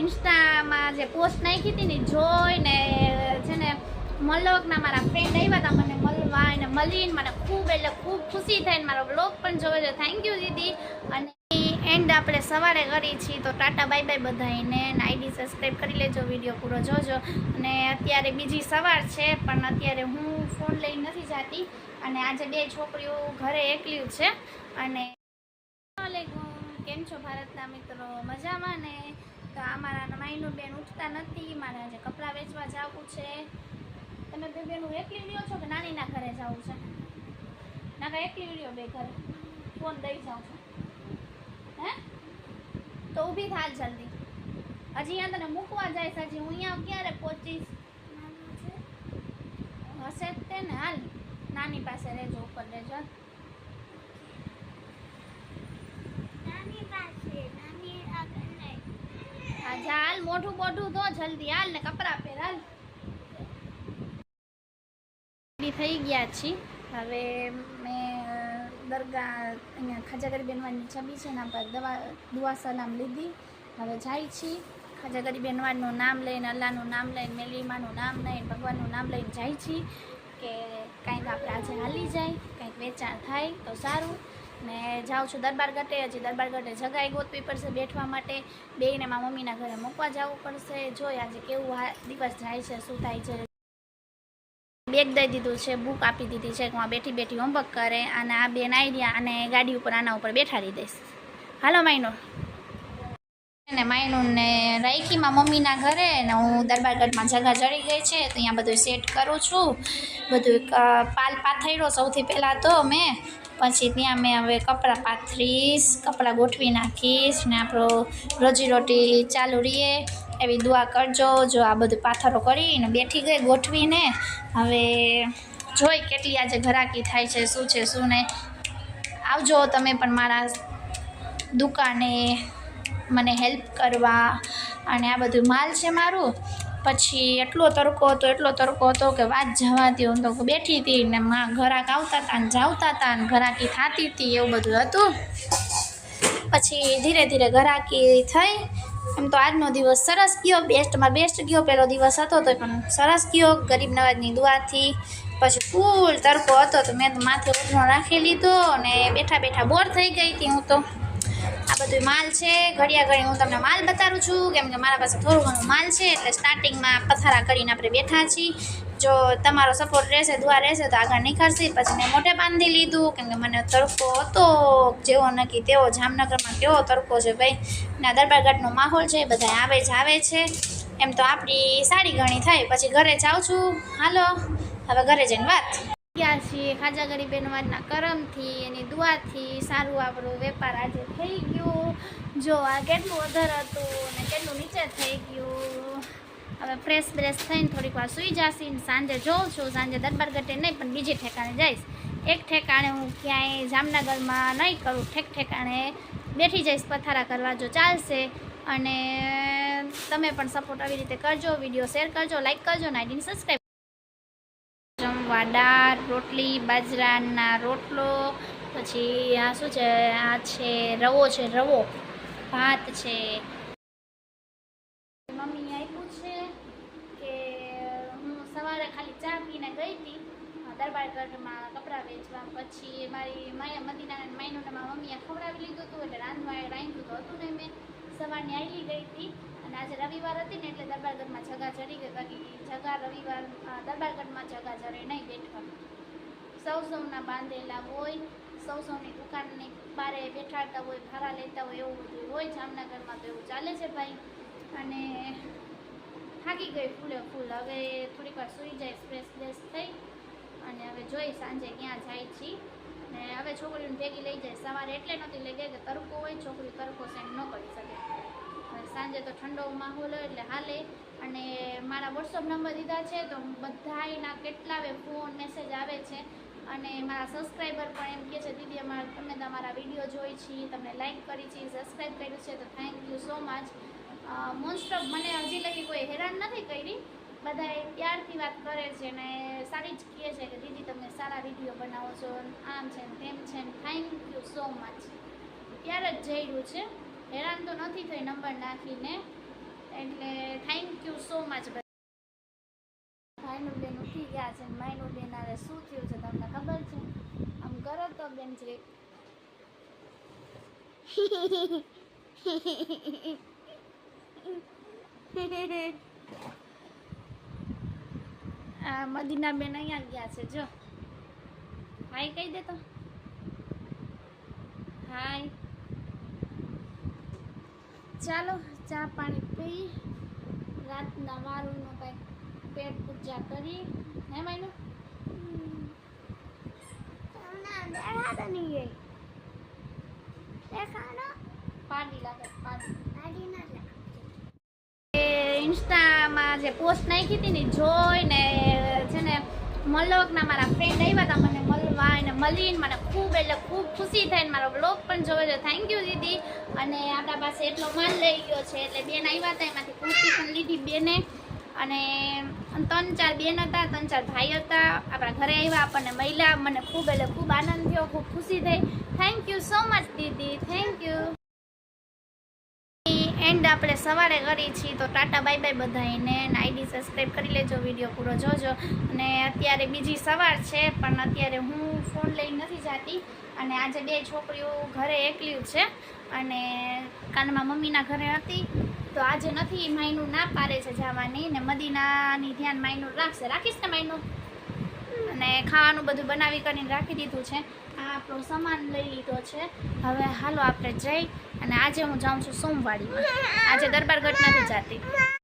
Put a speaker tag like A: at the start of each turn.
A: ઇન્સ્ટામાં જે પોસ્ટ નાખી હતી ને જોઈને છે ને મલકના મારા ફ્રેન્ડ આવ્યા હતા મને મળવા અને મળીને મને ખૂબ એટલે ખૂબ ખુશી થઈને મારો બ્લોગ પણ જોવે છે. થેન્ક યુ દીદી. અને એન્ડ આપણે સવારે કરી છીએ તો ટાટા બાય બાય બધાને. આઈડી સબસ્ક્રાઈબ કરી લેજો, વિડીયો પૂરો જોજો. અને અત્યારે બીજી સવાર છે પણ અત્યારે હું ફોન લઈને નથી જતી અને આજે 2 છોકરીઓ ઘરે એકલી છે. અને કેમ છો ભારતના મિત્રો? મજામાં ને? તો અમારા માઈનું બેન ઉઠતા નથી, મારે આજે કપડાં વેચવા જવું છે. તમે બે બેનું એકલી રહ્યો છો કે નાનીના ઘરે જવું છે? ના એકલી રહ્યો બે ઘરે, ફોન દઈ જાઉં છું. હે તો ઊભી થાલ જલ્દી. હજી અહીંયા તને મૂકવા જાય છે, હજી હું અહીંયા ક્યારે પહોંચીશ? હશે જ તે ને. હાલ નાની પાસે રહેજો, ઉપર રહેજો. હાલ મોઢું બોઢું તો જલ્દી હાલ ને કપડાં પહેર. હાલ થઈ ગયા છીએ. હવે મેં દરગાહ અહીંયા ખાજા ગરીબ બહેનવાડની છબી છે એના પર દુઆ સલામ લીધી. હવે જાય છીએ ખાજા ગરીબ બહેનવાડનું નામ લઈને, અલ્લાહનું નામ લઈને, મેલીમાનું નામ લઈને, ભગવાનનું નામ લઈને જાય છીએ કે કાંઈક આપણે આજે હાલી જાય, કાંઈક વેચાણ થાય તો સારું. ને જાઉં છું દરબાર ગઢે. હજી દરબાર ગઢે જગાઈ ગોતવી પડશે બેઠવા માટે. બેયને મારા મમ્મીના ઘરે મૂકવા જવું પડશે. જોઈ આજે કેવું દિવસ જાય છે, શું થાય છે. બેગ દઈ દીધું છે, બુક આપી દીધી છે કે હું બેઠી બેઠી હોમવર્ક કરે. અને આ બેન આઈડિયા અને ગાડી ઉપર આના ઉપર બેઠાડી દઈશ. હાલો માયનો ને માયનું ને રાઈકીમાં મમ્મીના ઘરે ને હું દરબારગઢમાં જગા ચડી ગઈ છે તો અહીંયા બધું સેટ કરું છું. બધું પાલ પાથર્યો સૌથી પહેલાં તો મેં, પછી ત્યાં મેં હવે કપડાં પાથરીશ, કપડાં ગોઠવી નાખીશ ને આપણો રોજીરોટી ચાલુ રહીએ એવી દુઆ કરજો. જો આ બધું પાથરો કરીને બેઠી ગઈ ગોઠવીને. હવે જોઈ કેટલી આજે ઘરાકી થાય છે, શું છે શું નહીં. આવજો તમે પણ મારા દુકાને મને હેલ્પ કરવા. અને આ બધું માલ છે મારું. પછી એટલો તડકો હતો કે વાત જવાતી. હું તો બેઠી હતી ને ઘરાક આવતા હતા ને જાવતા હતા ને ઘરાકી થતી હતી, એવું બધું હતું. પછી ધીરે ધીરે ઘરાકી થઈ. એમ તો આજનો દિવસ સરસ ગયો, બેસ્ટમાં બેસ્ટ ગયો. પહેલો દિવસ હતો તો પણ સરસ ગયો ગરીબ નવાજની દુઆથી. પછી ફૂલ તડકો હતો તો મેં તો માથે ઓઢણો રાખી લીધો અને બેઠા બેઠા બોર થઈ ગઈ હતી હું તો. આ બધું માલ છે. ઘડિયા ઘડી હું તમને માલ બતાવું છું કેમ કે મારા પાસે થોડું ઘણું માલ છે. એટલે સ્ટાર્ટિંગમાં પથારા કરીને આપણે બેઠા છીએ. જો તમારો સપોર્ટ રહેશે, દુઆ રહેશે તો આગળ નીકળશે. પછી મેં મોઢે બાંધી લીધું કેમ કે મને તડકો હતો જેવો નક્કી તેવો. જામનગરમાં કેવો તડકો છે ભાઈ. ના દરબારગઢનો માહોલ છે, બધા આવે જ આવે છે. એમ તો આપણી સારી ગણી થાય. પછી ઘરે જાઉં છું. હાલો હવે ઘરે જઈને વાત. ગયા છીએ ખાજા ગરીબ બહેનવાડના કરમથી, એની દુઆથી સારું આપણું વેપાર આજે થઈ ગયું. જો આ કેટલું અધર હતું ને કેટલું નીચે થઈ ગયું. હવે ફ્રેશ બ્રેશ થઈને થોડીક વાર સૂઈ જશે ને સાંજે જોઉં છું. સાંજે દરબાર ગઢે નહીં પણ બીજે ઠેકાણે જઈશ. એક ઠેકાણે હું ક્યાંય જામનગરમાં નહીં કરું, ઠેકાણે બેઠી જઈશ પથારા કરવા જો ચાલશે. અને તમે પણ સપોર્ટ આવી રીતે કરજો, વિડીયો શેર કરજો, લાઈક કરજો ને આઈડીને સબસ્ક્રાઈબ. જમવા દાળ, રોટલી, બાજરાના રોટલો, પછી આ શું છે, આ છે રવો છે, રવો ભાત છે. મમ્મી આપ્યું છે કે હું સવારે ખાલી ચા પીને ગઈ હતી દરબારગઢમાં કપડાં વેચવા. પછી મારી મદીના માયનું મારા મમ્મીએ ખવડાવી લીધું હતું એટલે રાંધ્યું તો હતું નહીં. મેં સવારની આવી ગઈ હતી અને આજે રવિવાર હતી ને એટલે દરબારગઢમાં જગા ચડી ગઈ. બાકી જગા રવિવાર દરબારગઢમાં જગા ચડે નહીં બેઠવા. સૌના બાંધેલા હોય, સૌની દુકાનની બારે બેઠાડતા હોય, ભાડા લેતા હોય, એવું બધું હોય. જામનગરમાં તો એવું ચાલે છે ભાઈ. અને થાકી ગઈ ફૂલે ફૂલ. હવે થોડીક વાર સૂઈ જાય, ફ્રેશ થઈ અને હવે જોઈ સાંજે ક્યાં જાય છીએ. ને હવે છોકરીઓને ભેગી લઈ જાય. સવારે એટલે નહોતી લઈ ગઈ કે તડકો હોય, છોકરી તડકો સેન્ડ ન કરી શકે. સાંજે તો ઠંડો માહોલ હોય એટલે હાલે. અને મારા વોટ્સઅપ નંબર દીધા છે તો બધાના કેટલા ફોન મેસેજ આવે છે. અને મારા સબસ્ક્રાઈબર પણ એમ કહે છે દીદી તમે તમારા વિડીયો જોઈ છીએ, તમને લાઈક કરી છે, સબસ્ક્રાઈબ કર્યું છે તો thank you so much. Most of મને હજી લગી કોઈ હેરાન નથી કરી. બધાએ પ્યારથી વાત કરે છે ને સારી જ કહે છે કે દીદી તમે સારા વિડીયો બનાવો છો, આમ છે ને તેમ છે ને. Thank you so much. પ્યાર જ જઈ રહ્યું છે, હેરાન તો નથી થઈ નંબર નાખીને. એટલે થેન્ક યુ સો મચ. ભાઈનું બેન ઉઠી ગયા છે. માયનું બેન આરે શું થયું છે તમને ખબર છે? આમ કરો તો બેન છે. મદીના બેન અહીંયા ગયા છે. જો હાય કહી દે તો. હાય. ચાલો ચા પાણી પી, રાતના વારુંનું કંઈક પેટ પૂજા કરી. હે માયનું પાડી લાગે. ઇન્સ્ટામાં જે પોસ્ટ નાખી હતી ને જોઈને છે ને મલોકના મારા ફ્રેન્ડ આવ્યા હતા મને મળવા, અને મળીને મને ખૂબ એટલે ખૂબ ખુશી થઈને મારો બ્લોગ પણ જોયો છે. થેન્ક યુ દીદી. અને આપણા પાસે એટલો માલ લઈ ગયો છે એટલે બેન આવ્યા હતા, એમાંથી કુર્તી પણ લીધી બેને. અને 3-4 બેન હતા, 3-4 ભાઈ હતા આપણા ઘરે આવ્યા, આપણને મળ્યા. મને ખૂબ એટલે ખૂબ આનંદ થયો, ખૂબ ખુશી થઈ. Thank you so much Didi, thank you. And આપણે સવારે કરી છીએ તો ટાટા બાય બાય બધાને. આઈડી સબસ્ક્રાઈબ કરી લેજો, વિડીયો પૂરો જોજો. અને અત્યારે બીજી સવાર છે પણ અત્યારે હું ફોન લઈને નથી જતી. અને આજે 2 છોકરીઓ ઘરે એકલી છે અને કાનમાં મમ્મીના ઘરે હતી તો આજે નથી. માયનું ના પાડે છે જવાની ને મદીનાની ધ્યાન માયનું રાખશે. રાખીશ ને માયનું? અને ખાવાનું બધું બનાવી કરીને રાખી દીધું છે. આ આપણો સામાન લઈ લીધો છે. હવે હાલો આપણે જઈ. અને આજે હું જાઉં છું સોમવાડીમાં. આજે દરબારગઢ નથી જતી.